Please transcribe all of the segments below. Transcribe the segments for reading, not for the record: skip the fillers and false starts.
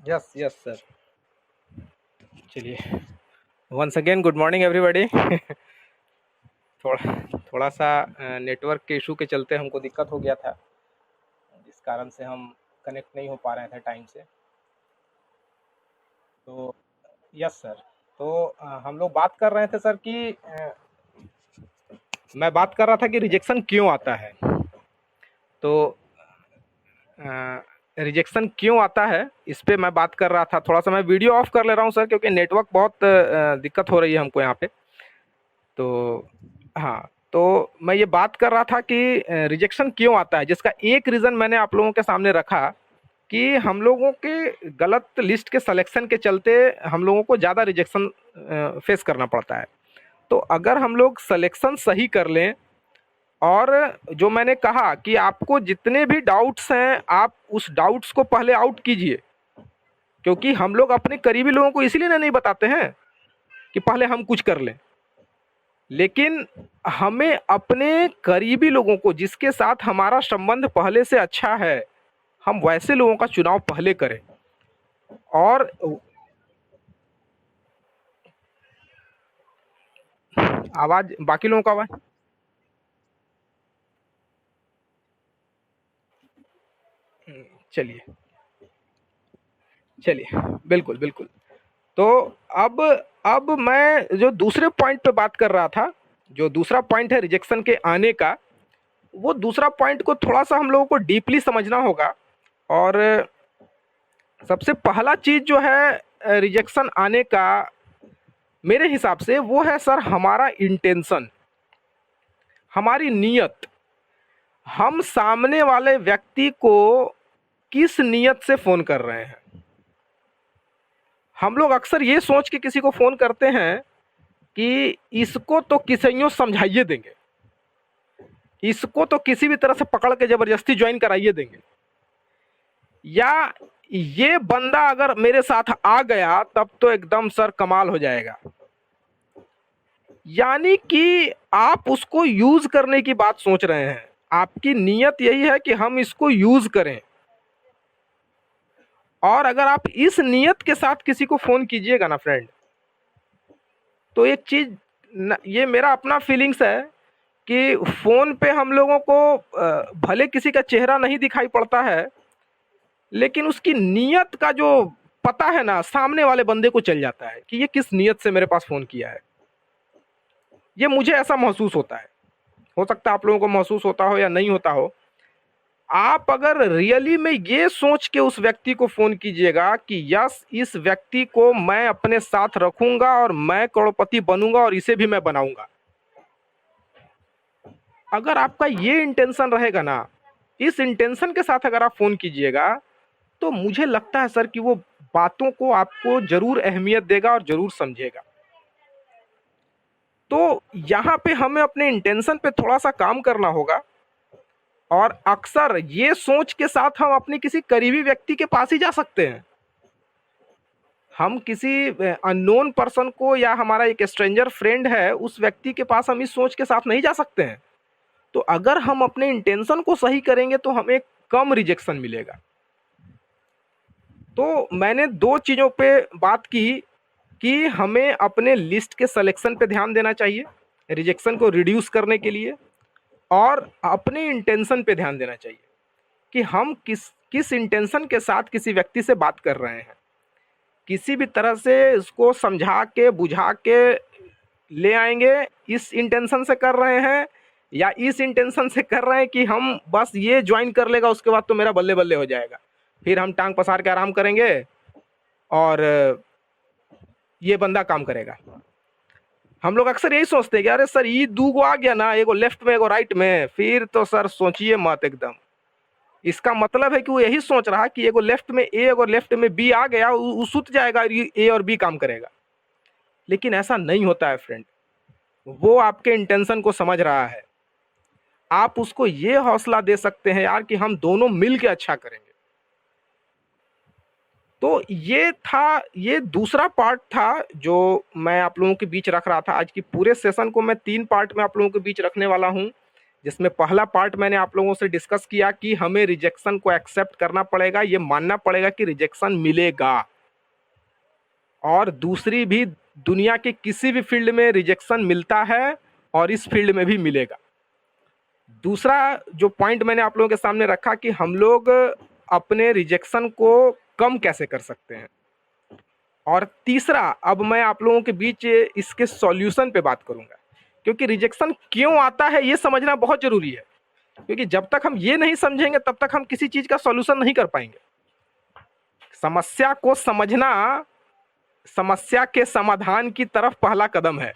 Yes yes sir. चलिए, once again good morning everybody. थोड़ा थोड़ा सा नेटवर्क के इशू के चलते हमको दिक्कत हो गया था, जिस कारण से हम कनेक्ट नहीं हो पा रहे थे टाइम से। तो यस सर। तो हम लोग बात कर रहे थे सर कि मैं बात कर रहा था कि रिजेक्शन क्यों आता है। तो रिजेक्शन क्यों आता है इस पे मैं बात कर रहा था। थोड़ा सा मैं वीडियो ऑफ कर ले रहा हूँ सर, क्योंकि नेटवर्क बहुत दिक्कत हो रही है हमको यहाँ पे। तो हाँ, तो मैं ये बात कर रहा था कि रिजेक्शन क्यों आता है, जिसका एक रीज़न मैंने आप लोगों के सामने रखा कि हम लोगों के गलत लिस्ट के सिलेक्शन के चलते हम लोगों को ज़्यादा रिजेक्शन फेस करना पड़ता है। तो अगर हम लोग सिलेक्शन सही कर लें, और जो मैंने कहा कि आपको जितने भी डाउट्स हैं आप उस डाउट्स को पहले आउट कीजिए, क्योंकि हम लोग अपने करीबी लोगों को इसीलिए ना नहीं बताते हैं कि पहले हम कुछ कर लें, लेकिन हमें अपने करीबी लोगों को जिसके साथ हमारा संबंध पहले से अच्छा है, हम वैसे लोगों का चुनाव पहले करें। और आवाज, बाकी लोगों का आवाज। चलिए चलिए, बिल्कुल बिल्कुल। तो अब अब मैं जो दूसरे पॉइंट पे बात कर रहा था, जो दूसरा पॉइंट है रिजेक्शन के आने का, वो दूसरा पॉइंट को थोड़ा सा हम लोगों को डीपली समझना होगा। और सबसे पहला चीज जो है रिजेक्शन आने का, मेरे हिसाब से वो है सर हमारा इंटेंशन, हमारी नीयत। हम सामने वाले व्यक्ति को किस नीयत से फोन कर रहे हैं। हम लोग अक्सर ये सोच के किसी को फोन करते हैं कि इसको तो किसइयों समझाइए देंगे, इसको तो किसी भी तरह से पकड़ के जबरदस्ती ज्वाइन कराइए देंगे, या ये बंदा अगर मेरे साथ आ गया तब तो एकदम सर कमाल हो जाएगा। यानी कि आप उसको यूज करने की बात सोच रहे हैं, आपकी नीयत यही है कि हम इसको यूज करें। और अगर आप इस नीयत के साथ किसी को फोन कीजिएगा ना फ्रेंड, तो एक चीज, ये मेरा अपना फीलिंग्स है कि फोन पे हम लोगों को भले किसी का चेहरा नहीं दिखाई पड़ता है, लेकिन उसकी नीयत का जो पता है ना, सामने वाले बंदे को चल जाता है कि ये किस नीयत से मेरे पास फोन किया है। ये मुझे ऐसा महसूस होता है, हो सकता है आप लोगों को महसूस होता हो या नहीं होता हो। आप अगर रियली में ये सोच के उस व्यक्ति को फोन कीजिएगा कि यस, इस व्यक्ति को मैं अपने साथ रखूंगा और मैं करोड़पति बनूंगा और इसे भी मैं बनाऊंगा, अगर आपका ये इंटेंशन रहेगा ना, इस इंटेंशन के साथ अगर आप फोन कीजिएगा, तो मुझे लगता है सर कि वो बातों को आपको जरूर अहमियत देगा और जरूर समझेगा। तो यहाँ पे हमें अपने इंटेंशन पे थोड़ा सा काम करना होगा। और अक्सर ये सोच के साथ हम अपने किसी करीबी व्यक्ति के पास ही जा सकते हैं। हम किसी अननोन पर्सन को, या हमारा एक स्ट्रेंजर फ्रेंड है, उस व्यक्ति के पास हम इस सोच के साथ नहीं जा सकते हैं। तो अगर हम अपने इंटेंशन को सही करेंगे तो हमें कम रिजेक्शन मिलेगा। तो मैंने दो चीज़ों पे बात की कि हमें अपने लिस्ट के सिलेक्शन पे ध्यान देना चाहिए रिजेक्शन को रिड्यूस करने के लिए, और अपने इंटेंशन पे ध्यान देना चाहिए कि हम किस किस इंटेंशन के साथ किसी व्यक्ति से बात कर रहे हैं। किसी भी तरह से इसको समझा के बुझा के ले आएंगे, इस इंटेंशन से कर रहे हैं, या इस इंटेंशन से कर रहे हैं कि हम बस ये ज्वाइन कर लेगा उसके बाद तो मेरा बल्ले बल्ले हो जाएगा, फिर हम टांग पसार के आराम करेंगे और ये बंदा काम करेगा। हम लोग अक्सर यही सोचते हैं कि अरे सर ये दूगो आ गया ना, एगो लेफ्ट में एगो राइट में, फिर तो सर सोचिए मत एकदम। इसका मतलब है कि वो यही सोच रहा कि एगो लेफ्ट में ए और लेफ्ट में बी आ गया, वो सुत जाएगा और ए और बी काम करेगा। लेकिन ऐसा नहीं होता है फ्रेंड। वो आपके इंटेंशन को समझ रहा है। आप उसको ये हौसला दे सकते हैं यार कि हम दोनों मिल के अच्छा करेंगे। तो ये था, ये दूसरा पार्ट था जो मैं आप लोगों के बीच रख रहा था। आज की पूरे सेशन को मैं 3 पार्ट में आप लोगों के बीच रखने वाला हूँ। जिसमें पहला पार्ट मैंने आप लोगों से डिस्कस किया कि हमें रिजेक्शन को एक्सेप्ट करना पड़ेगा, ये मानना पड़ेगा कि रिजेक्शन मिलेगा, और दूसरी भी दुनिया के किसी भी फील्ड में रिजेक्शन मिलता है और इस फील्ड में भी मिलेगा। दूसरा जो पॉइंट मैंने आप लोगों के सामने रखा कि हम लोग अपने रिजेक्शन को कम कैसे कर सकते हैं, और तीसरा अब मैं आप लोगों के बीच इसके सॉल्यूशन पे बात करूंगा, क्योंकि रिजेक्शन क्यों आता है ये समझना बहुत जरूरी है, क्योंकि जब तक हम ये नहीं समझेंगे तब तक हम किसी चीज का सॉल्यूशन नहीं कर पाएंगे। समस्या को समझना समस्या के समाधान की तरफ पहला कदम है।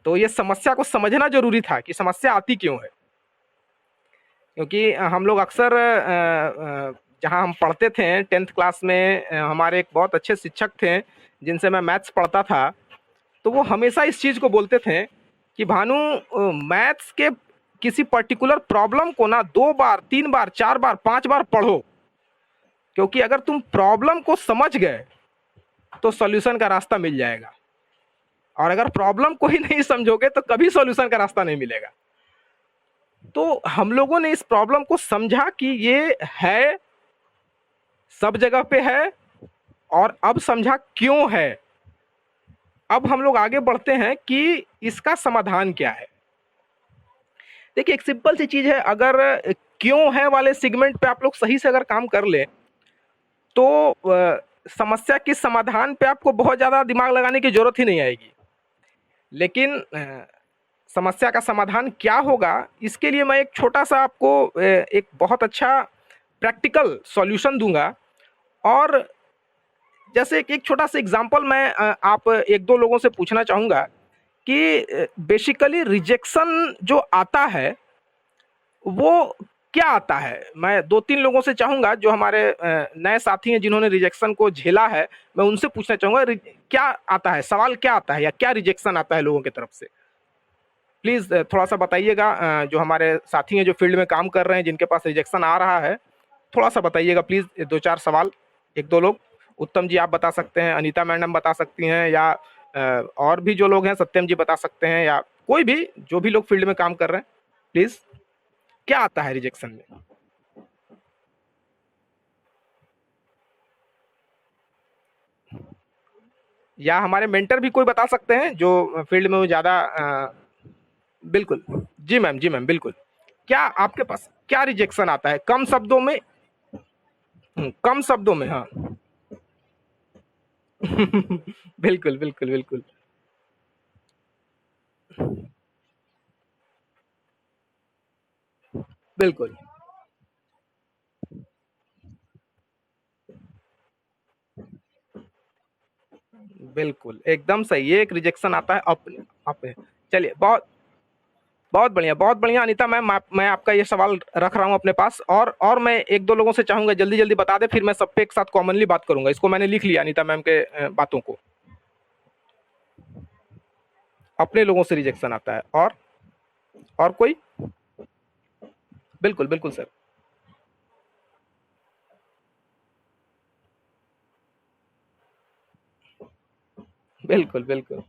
तो ये समस्या को समझना जरूरी था कि समस्या आती क्यों है, क्योंकि हम लोग अक्सर जहाँ हम पढ़ते थे 10th क्लास में, हमारे एक बहुत अच्छे शिक्षक थे जिनसे मैं मैथ्स पढ़ता था, तो वो हमेशा इस चीज़ को बोलते थे कि भानु, मैथ्स के किसी पर्टिकुलर प्रॉब्लम को ना 2 बार 3 बार 4 बार 5 बार पढ़ो, क्योंकि अगर तुम प्रॉब्लम को समझ गए तो सॉल्यूशन का रास्ता मिल जाएगा, और अगर प्रॉब्लम को ही नहीं समझोगे तो कभी सॉल्यूशन का रास्ता नहीं मिलेगा। तो हम लोगों ने इस प्रॉब्लम को समझा कि ये है, सब जगह पे है, और अब समझा क्यों है। अब हम लोग आगे बढ़ते हैं कि इसका समाधान क्या है। देखिए, एक सिंपल सी चीज है, अगर क्यों है वाले सेगमेंट पे आप लोग सही से अगर काम कर ले तो समस्या के समाधान पे आपको बहुत ज़्यादा दिमाग लगाने की जरूरत ही नहीं आएगी। लेकिन समस्या का समाधान क्या होगा, इसके लिए मैं एक छोटा सा आपको एक बहुत अच्छा प्रैक्टिकल सॉल्यूशन दूंगा। और जैसे एक छोटा सा एग्जांपल मैं आप एक दो लोगों से पूछना चाहूँगा कि बेसिकली रिजेक्शन जो आता है वो क्या आता है। मैं 2-3 लोगों से चाहूँगा जो हमारे नए साथी हैं जिन्होंने रिजेक्शन को झेला है, मैं उनसे पूछना चाहूँगा क्या आता है, सवाल क्या आता है, या क्या रिजेक्शन आता है लोगों की तरफ से। प्लीज़ थोड़ा सा बताइएगा, जो हमारे साथी हैं जो फील्ड में काम कर रहे हैं जिनके पास रिजेक्शन आ रहा है, थोड़ा सा बताइएगा प्लीज़, 2-4 सवाल। 1-2 लोग, उत्तम जी आप बता सकते हैं, अनीता मैडम बता सकती हैं, या और भी जो लोग हैं सत्यम जी बता सकते हैं, या कोई भी जो भी लोग फील्ड में काम कर रहे हैं, प्लीज़ क्या आता है रिजेक्शन में। या हमारे मेंटर भी कोई बता सकते हैं जो फील्ड में वो ज़्यादा बिल्कुल। जी मैम, जी मैम, बिल्कुल। क्या आपके पास क्या रिजेक्शन आता है कम शब्दों में? कम शब्दों में, हाँ। बिल्कुल, बिल्कुल, बिल्कुल। बिल्कुल, बिल्कुल, एकदम सही। ये एक रिजेक्शन आता है अपने आप। चलिए, बहुत बहुत बढ़िया, बहुत बढ़िया अनीता मैम, मैं आपका ये सवाल रख रहा हूँ अपने पास, और मैं एक दो लोगों से चाहूंगा जल्दी जल्दी बता दें, फिर मैं सब पे एक साथ कॉमनली बात करूंगा। इसको मैंने लिख लिया अनीता मैम के बातों को। अपने लोगों से रिजेक्शन आता है, और कोई? बिल्कुल, बिल्कुल सर। बिल्कुल, बिल्कुल,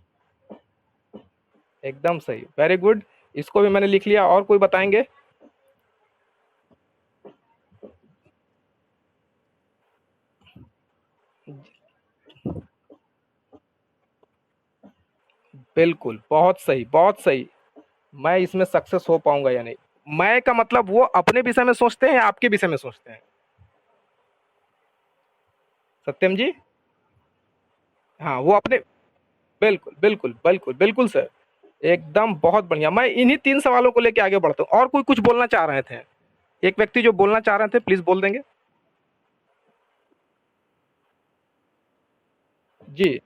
एकदम सही, वेरी गुड। इसको भी मैंने लिख लिया, और कोई बताएंगे? बिल्कुल, बहुत सही, बहुत सही। मैं इसमें सक्सेस हो पाऊंगा या नहीं? मैं का मतलब वो अपने विषय में सोचते हैं या आपके विषय में सोचते हैं? सत्यम जी? हाँ, वो अपने, बिल्कुल, बिल्कुल, बिल्कुल, बिल्कुल सर, एकदम बहुत बढ़िया। मैं इन्हीं 3 सवालों को लेके आगे बढ़ता हूँ, और कोई कुछ बोलना चाह रहे थे? एक व्यक्ति जो बोलना चाह रहे थे, प्लीज बोल देंगे? जी,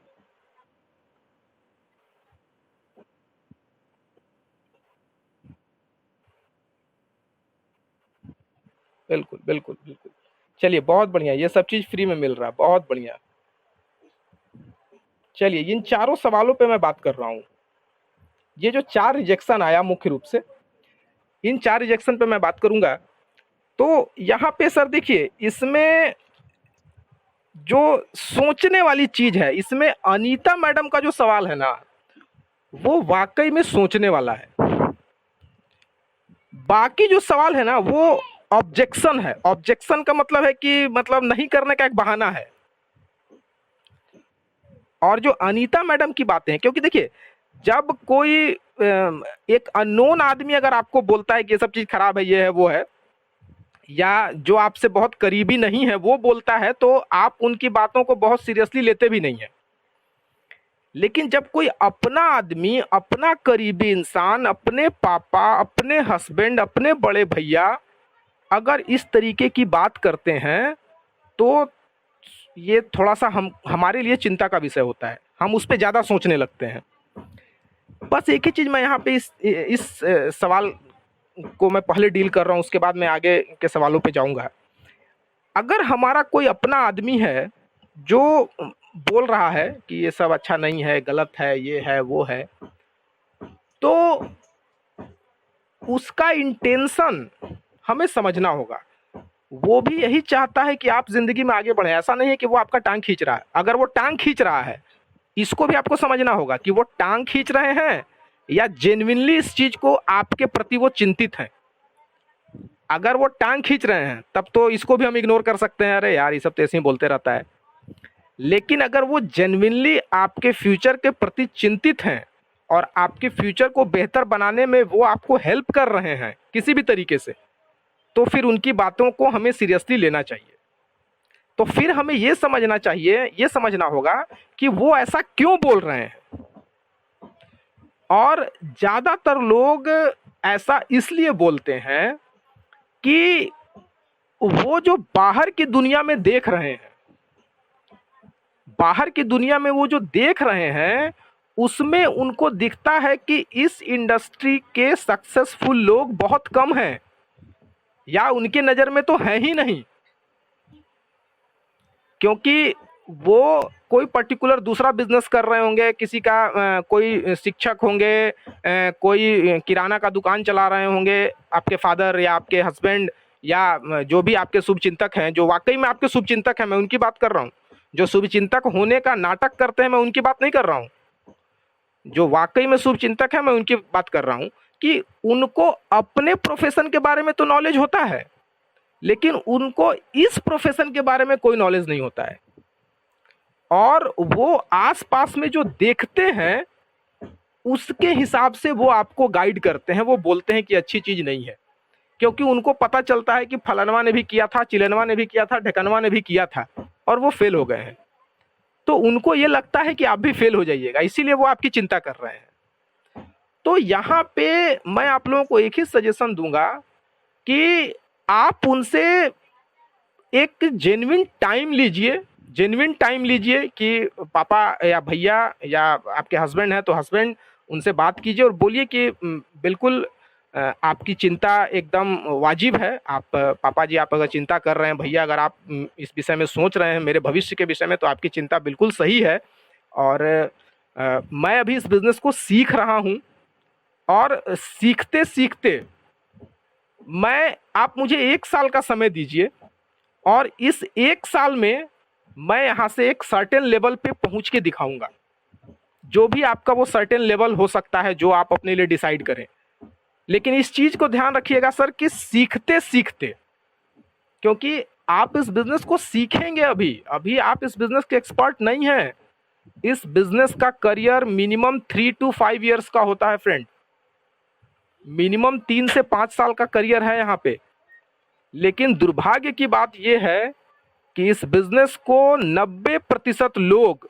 बिल्कुल, बिल्कुल, बिल्कुल। चलिए, बहुत बढ़िया, ये सब चीज़ फ्री में मिल रहा है, बहुत बढ़िया। चलिए, इन चारों सवालों पे मैं बात कर रहा हूँ। ये जो 4 रिजेक्शन आया मुख्य रूप से, इन 4 रिजेक्शन पे मैं बात करूँगा। तो यहाँ पे सर देखिए, इसमें जो सोचने वाली चीज़ है, इसमें अनीता मैडम का जो सवाल है ना, वो वाक़ई में सोचने वाला है। बाकी जो सवाल है ना वो ऑब्जेक्शन है। ऑब्जेक्शन का मतलब है कि मतलब नहीं करने का एक बहाना है। और जो अनीता मैडम की बातें हैं, क्योंकि देखिए जब कोई एक अननोन आदमी अगर आपको बोलता है कि ये सब चीज खराब है, ये है वो है, या जो आपसे बहुत करीबी नहीं है वो बोलता है, तो आप उनकी बातों को बहुत सीरियसली लेते भी नहीं है। लेकिन जब कोई अपना आदमी, अपना करीबी इंसान, अपने पापा, अपने हस्बैंड, अपने बड़े भैया अगर इस तरीके की बात करते हैं, तो ये थोड़ा सा हमारे लिए चिंता का विषय होता है। हम उस पर ज़्यादा सोचने लगते हैं। बस एक ही चीज़ मैं यहाँ पे इस सवाल को मैं पहले डील कर रहा हूँ, उसके बाद मैं आगे के सवालों पे जाऊँगा। अगर हमारा कोई अपना आदमी है जो बोल रहा है कि ये सब अच्छा नहीं है, गलत है, ये है वो है, तो उसका इंटेंशन हमें समझना होगा। वो भी यही चाहता है कि आप जिंदगी में आगे बढ़े। ऐसा नहीं है कि वो आपका टांग खींच रहा है। अगर वो टांग खींच रहा है, इसको भी आपको समझना होगा कि वो टांग खींच रहे हैं या जेन्युइनली इस चीज को आपके प्रति वो चिंतित हैं। अगर वो टांग खींच रहे हैं तब तो इसको भी हम इग्नोर कर सकते हैं, अरे यार ये सब तो ऐसे ही बोलते रहता है। लेकिन अगर वो जेन्युइनली आपके फ्यूचर के प्रति चिंतित हैं और आपके फ्यूचर को बेहतर बनाने में वो आपको हेल्प कर रहे हैं किसी भी तरीके से, तो फिर उनकी बातों को हमें सीरियसली लेना चाहिए। तो फिर हमें ये समझना चाहिए, ये समझना होगा कि वो ऐसा क्यों बोल रहे हैं। और ज़्यादातर लोग ऐसा इसलिए बोलते हैं कि वो जो बाहर की दुनिया में देख रहे हैं, बाहर की दुनिया में वो जो देख रहे हैं, उसमें उनको दिखता है कि इस इंडस्ट्री के सक्सेसफुल लोग बहुत कम हैं, या उनके नज़र में तो है ही नहीं। क्योंकि वो कोई पर्टिकुलर दूसरा बिजनेस कर रहे होंगे, किसी का कोई शिक्षक होंगे, कोई किराना का दुकान चला रहे होंगे, आपके फादर या आपके हस्बैंड, या जो भी आपके शुभचिंतक हैं, जो वाकई में आपके शुभचिंतक हैं, मैं उनकी बात कर रहा हूँ। जो शुभचिंतक होने का नाटक करते हैं, मैं उनकी बात नहीं कर रहा हूँ। जो वाकई में शुभचिंतक है, मैं उनकी बात कर रहा हूँ कि उनको अपने प्रोफेशन के बारे में तो नॉलेज होता है, लेकिन उनको इस प्रोफेशन के बारे में कोई नॉलेज नहीं होता है। और वो आसपास में जो देखते हैं उसके हिसाब से वो आपको गाइड करते हैं। वो बोलते हैं कि अच्छी चीज नहीं है, क्योंकि उनको पता चलता है कि फलानवा ने भी किया था, चिलनवा ने भी किया था, ढकनवा ने भी किया था और वो फेल हो गए हैं। तो उनको ये लगता है कि आप भी फेल हो जाइएगा, इसीलिए वो आपकी चिंता कर रहे हैं। तो यहाँ पे मैं आप लोगों को एक ही सजेशन दूंगा कि आप उनसे एक जेन्युइन टाइम लीजिए। जेन्युइन टाइम लीजिए कि पापा या भैया या आपके हस्बैंड हैं तो हस्बैंड, उनसे बात कीजिए और बोलिए कि बिल्कुल आपकी चिंता एकदम वाजिब है। आप पापा जी, आप अगर चिंता कर रहे हैं, भैया अगर आप इस विषय में सोच रहे हैं, मेरे भविष्य के विषय में, तो आपकी चिंता बिल्कुल सही है। और मैं अभी इस बिज़नेस को सीख रहा हूँ, और सीखते सीखते आप मुझे 1 साल का समय दीजिए, और इस 1 साल में मैं यहाँ से एक सर्टेन लेवल पे पहुँच के दिखाऊंगा। जो भी आपका वो सर्टेन लेवल हो सकता है जो आप अपने लिए डिसाइड करें। लेकिन इस चीज़ को ध्यान रखिएगा सर कि सीखते सीखते, क्योंकि आप इस बिज़नेस को सीखेंगे, अभी आप इस बिज़नेस के एक्सपर्ट नहीं हैं। इस बिज़नेस का करियर मिनिमम 3 to 5 ईयर्स का होता है फ्रेंड। मिनिमम 3 से 5 साल का करियर है यहाँ पे। लेकिन दुर्भाग्य की बात यह है कि इस बिजनेस को 90% लोग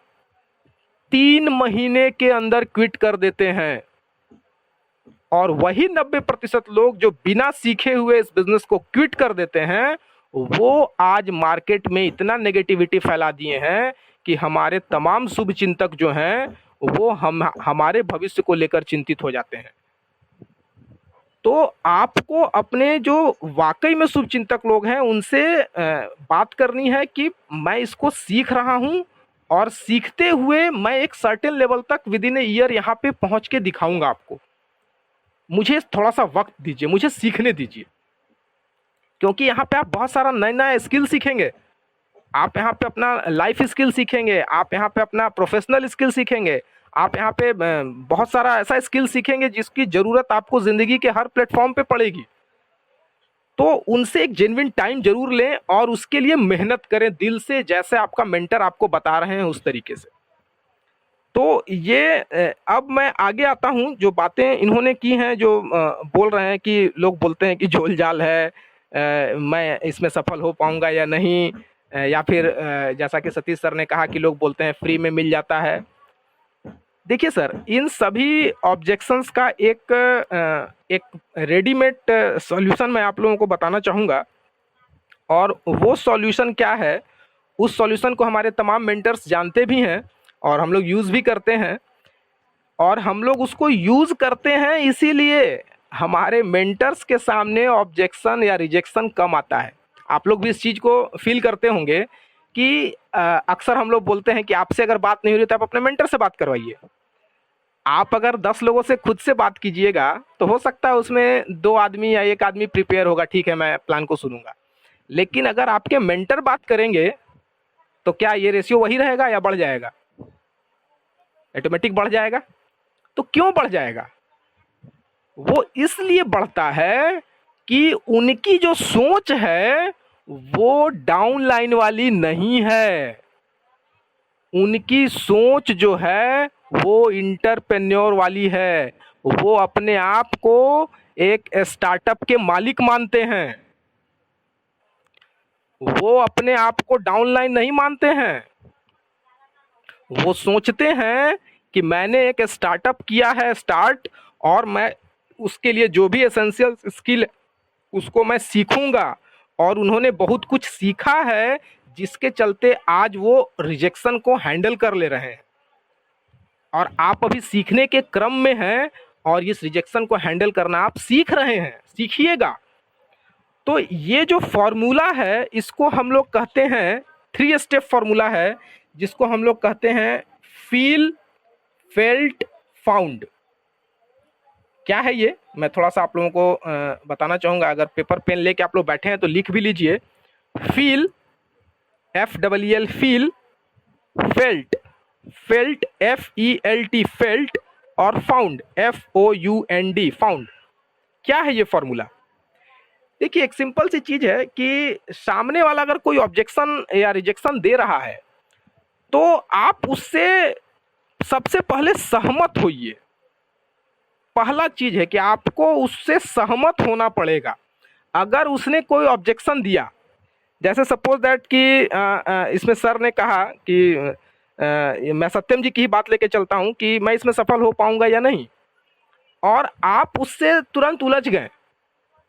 3 महीने के अंदर क्विट कर देते हैं। और वही 90% लोग जो बिना सीखे हुए इस बिजनेस को क्विट कर देते हैं, वो आज मार्केट में इतना नेगेटिविटी फैला दिए हैं कि हमारे तमाम शुभचिंतक जो हैं वो हमारे भविष्य को लेकर चिंतित हो जाते हैं। तो आपको अपने जो वाकई में शुभचिंतक लोग हैं उनसे बात करनी है कि मैं इसको सीख रहा हूं, और सीखते हुए मैं एक सर्टेन लेवल तक विद इन ए ईयर यहाँ पे पहुँच के दिखाऊंगा आपको। मुझे थोड़ा सा वक्त दीजिए, मुझे सीखने दीजिए, क्योंकि यहाँ पे आप बहुत सारा नया नया स्किल सीखेंगे। आप यहाँ पे अपना लाइफ स्किल सीखेंगे, आप यहाँ पे अपना प्रोफेशनल स्किल सीखेंगे, आप यहाँ पे बहुत सारा ऐसा स्किल सीखेंगे जिसकी ज़रूरत आपको ज़िंदगी के हर प्लेटफॉर्म पे पड़ेगी। तो उनसे एक जेन्युइन टाइम जरूर लें और उसके लिए मेहनत करें दिल से, जैसे आपका मेंटर आपको बता रहे हैं उस तरीके से। तो ये अब मैं आगे आता हूँ, जो बातें इन्होंने की हैं, जो बोल रहे हैं कि लोग बोलते हैं कि झोल झाल है, मैं इसमें सफल हो पाऊंगा या नहीं, या फिर जैसा कि सतीश सर ने कहा कि लोग बोलते हैं फ्री में मिल जाता है। देखिए सर, इन सभी ऑब्जेक्शंस का एक रेडीमेड सॉल्यूशन मैं आप लोगों को बताना चाहूँगा, और वो सॉल्यूशन क्या है, उस सॉल्यूशन को हमारे तमाम मेंटर्स जानते भी हैं और हम लोग यूज़ भी करते हैं, और हम लोग उसको यूज़ करते हैं इसीलिए हमारे मेंटर्स के सामने ऑब्जेक्शन या रिजेक्शन कम आता है। आप लोग भी इस चीज़ को फील करते होंगे कि अक्सर हम लोग बोलते हैं कि आपसे अगर बात नहीं हो रही तो आप अपने मेंटर से बात करवाइए। आप अगर 10 लोगों से खुद से बात कीजिएगा तो हो सकता है उसमें 2 आदमी या 1 आदमी प्रिपेयर होगा, ठीक है मैं प्लान को सुनूंगा। लेकिन अगर आपके मेंटर बात करेंगे तो क्या ये रेशियो वही रहेगा या बढ़ जाएगा? ऑटोमेटिक बढ़ जाएगा। तो क्यों बढ़ जाएगा? वो इसलिए बढ़ता है कि उनकी जो सोच है वो डाउन लाइन वाली नहीं है। उनकी सोच जो है वो इंटरप्रेन्योर वाली है। वो अपने आप को एक स्टार्टअप के मालिक मानते हैं। वो अपने आप को डाउनलाइन नहीं मानते हैं। वो सोचते हैं कि मैंने एक स्टार्टअप किया है स्टार्ट, और मैं उसके लिए जो भी एसेंशियल स्किल उसको मैं सीखूंगा, और उन्होंने बहुत कुछ सीखा है जिसके चलते आज वो रिजेक्शन को हैंडल कर ले रहे हैं। और आप अभी सीखने के क्रम में हैं और इस रिजेक्शन को हैंडल करना आप सीख रहे हैं, सीखिएगा। तो ये जो फॉर्मूला है इसको हम लोग कहते हैं 3 स्टेप फॉर्मूला है, जिसको हम लोग कहते हैं फील, फेल्ट, फाउंड। क्या है ये, मैं थोड़ा सा आप लोगों को बताना चाहूँगा। अगर पेपर पेन लेके आप लोग बैठे हैं तो लिख भी लीजिए। Feel, FEEL, feel, felt, felt FELT, felt, और फाउंड FOUND, फाउंड। क्या है ये फॉर्मूला? देखिए, एक सिंपल सी चीज है कि सामने वाला अगर कोई ऑब्जेक्शन या रिजेक्शन दे रहा है तो आप उससे सबसे पहले सहमत होइए। पहला चीज है कि आपको उससे सहमत होना पड़ेगा। अगर उसने कोई ऑब्जेक्शन दिया, जैसे सपोज दैट कि इसमें सर ने कहा कि मैं सत्यम जी की ही बात लेके चलता हूं कि मैं इसमें सफल हो पाऊंगा या नहीं, और आप उससे तुरंत उलझ गए,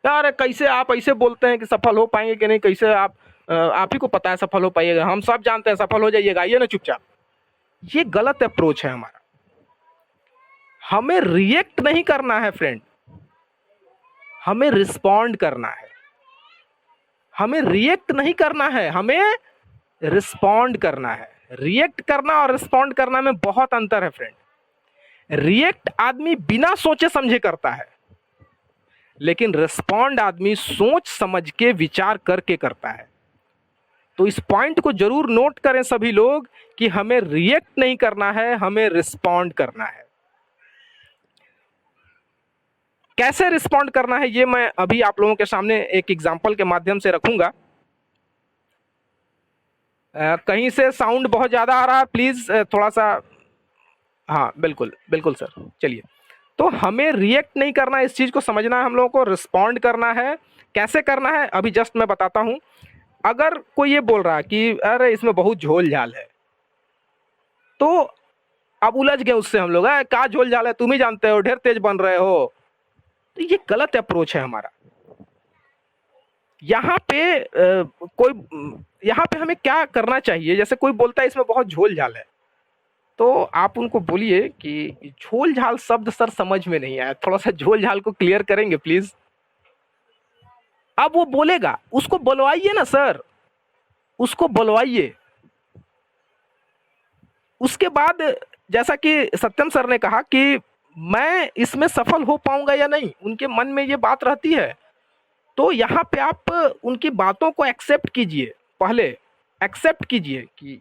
यार कैसे आप ऐसे बोलते हैं कि सफल हो पाएंगे कि नहीं, कैसे आप ही को पता है सफल हो पाइएगा, हम सब जानते हैं सफल हो जाइएगा, आइए ना चुपचाप। ये गलत अप्रोच है हमारा। हमें रिएक्ट नहीं करना है फ्रेंड, हमें रिस्पॉन्ड करना है। हमें रिएक्ट नहीं करना है, हमें रिस्पॉन्ड करना है। रिएक्ट करना और रिस्पॉन्ड करना में बहुत अंतर है फ्रेंड। रिएक्ट आदमी बिना सोचे समझे करता है, लेकिन रिस्पॉन्ड आदमी सोच समझ के विचार करके करता है। तो इस पॉइंट को जरूर नोट करें सभी लोग कि हमें रिएक्ट नहीं करना है, हमें रिस्पॉन्ड करना है। कैसे रिस्पॉन्ड करना है ये मैं अभी आप लोगों के सामने एक एग्जांपल के माध्यम से रखूंगा। कहीं से साउंड बहुत ज्यादा आ रहा है, प्लीज थोड़ा सा। हाँ बिल्कुल बिल्कुल सर, चलिए। तो हमें रिएक्ट नहीं करना, इस चीज को समझना है हम लोगों को, रिस्पॉन्ड करना है। कैसे करना है अभी जस्ट मैं बताता हूं। अगर कोई ये बोल रहा है कि अरे इसमें बहुत झोल झाल है, तो अब उलझ गए उससे हम लोग, क्या झोल झाल है, तुम ही जानते हो, ढेर तेज बन रहे हो। तो ये गलत अप्रोच है हमारा। यहाँ पे हमें क्या करना चाहिए, जैसे कोई बोलता है इसमें बहुत झोल झाल है, तो आप उनको बोलिए कि झोल झाल शब्द सर समझ में नहीं आया, थोड़ा सा झोल झाल को क्लियर करेंगे प्लीज। अब वो बोलेगा, उसको बुलवाइए ना सर, उसको बुलवाइए। उसके बाद जैसा कि सत्यम सर ने कहा कि मैं इसमें सफल हो पाऊंगा या नहीं, उनके मन में ये बात रहती है। तो यहाँ पे आप उनकी बातों को एक्सेप्ट कीजिए, पहले एक्सेप्ट कीजिए कि